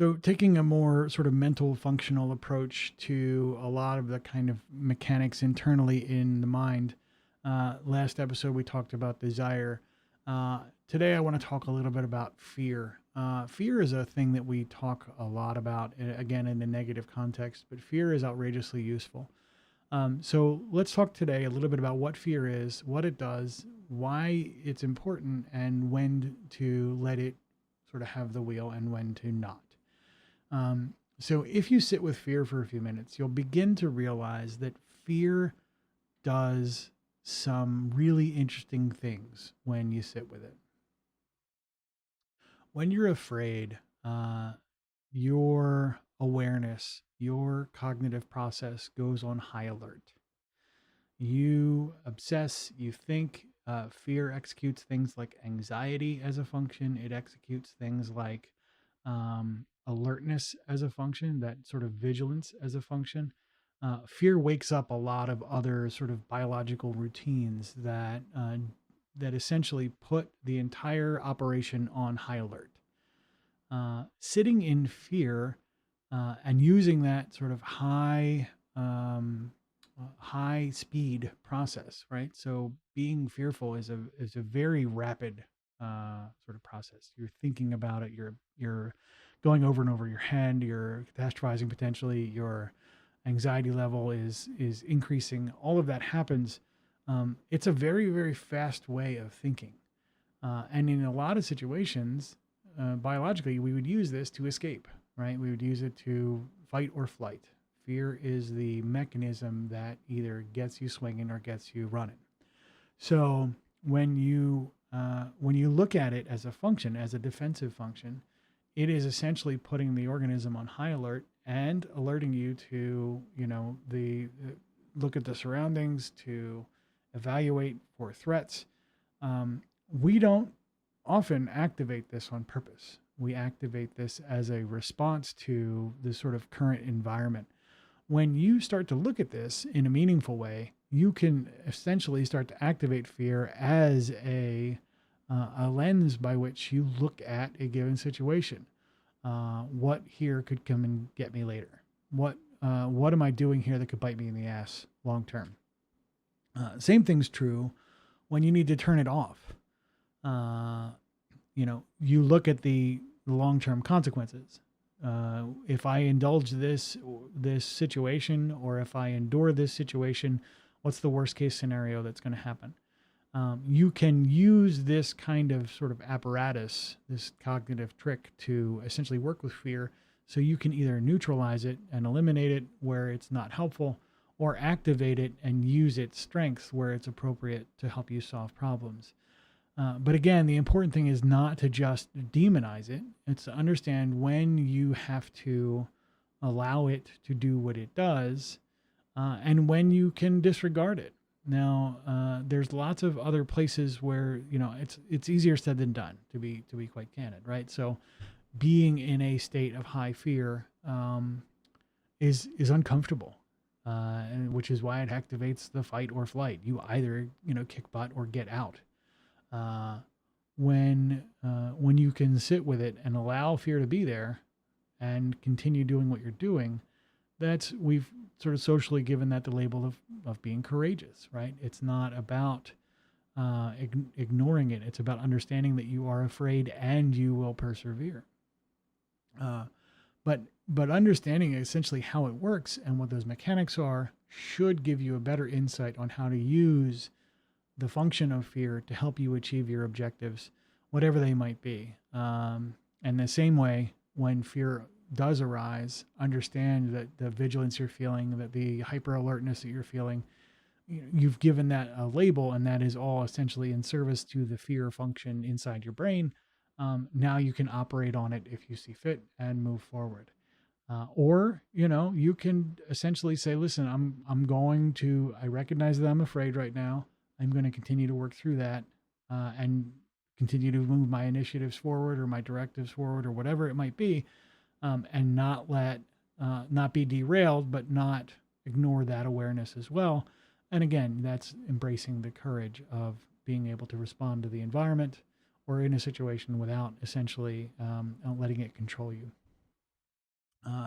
So, taking a more sort of mental functional approach to a lot of the kind of mechanics internally in the mind. Last episode, we talked about desire. Today, I want to talk a little bit about fear. Fear is a thing that we talk a lot about, again, in a negative context, but fear is outrageously useful. So, let's talk today a little bit about what fear is, what it does, why it's important, and when to let it sort of have the wheel and when to not. So if you sit with fear for a few minutes, you'll begin to realize that fear does some really interesting things when you sit with it. When you're afraid, your awareness, your cognitive process goes on high alert. You obsess, you think. Fear executes things like anxiety as a function. It executes things like alertness as a function, that sort of vigilance as a function. Fear wakes up a lot of other sort of biological routines that essentially put the entire operation on high alert. Sitting in fear and using that sort of high speed process, right? So being fearful is a very rapid sort of process. You're thinking about it. You're going over and over your head. You're catastrophizing potentially. Your anxiety level is increasing. All of that happens. It's a very fast way of thinking, and in a lot of situations, biologically, we would use this to escape. Right? We would use it to fight or flight. Fear is the mechanism that either gets you swinging or gets you running. So when you look at it as a function, as a defensive function, it is essentially putting the organism on high alert and alerting you to the look at the surroundings, to evaluate for threats. We don't often activate this on purpose. We activate this as a response to the sort of current environment. When you start to look at this in a meaningful way, you can essentially start to activate fear as a lens by which you look at a given situation. What here could come and get me later? What am I doing here that could bite me in the ass long term? Same thing's true when you need to turn it off. Uh, you look at the long term consequences. If I indulge this situation, or if I endure this situation, what's the worst case scenario that's going to happen? You can use this kind of sort of apparatus, this cognitive trick, to essentially work with fear. So you can either neutralize it and eliminate it where it's not helpful, or activate it and use its strengths where it's appropriate to help you solve problems. But again, the important thing is not to just demonize it. It's to understand when you have to allow it to do what it does, and when you can disregard it. Now, there's lots of other places where it's easier said than done, to be quite candid, right? So, being in a state of high fear is uncomfortable, and which is why it activates the fight or flight. You either kick butt or get out. Uh, when you can sit with it and allow fear to be there and continue doing what you're doing, we've sort of socially given that the label of being courageous, right? It's not about ignoring it. It's about understanding that you are afraid and you will persevere. Uh, but understanding essentially how it works and what those mechanics are should give you a better insight on how to use the function of fear to help you achieve your objectives, whatever they might be. And the same way, when fear does arise, understand that the vigilance you're feeling, that the hyper alertness that you're feeling, you've given that a label, and that is all essentially in service to the fear function inside your brain. Now you can operate on it if you see fit and move forward. Or you can essentially say, listen, I recognize that I'm afraid right now. I'm going to continue to work through that, and continue to move my initiatives forward or my directives forward or whatever it might be, and not be derailed, but not ignore that awareness as well. And again, that's embracing the courage of being able to respond to the environment or in a situation without essentially letting it control you.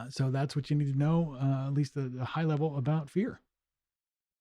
So that's what you need to know, at least the high level about fear.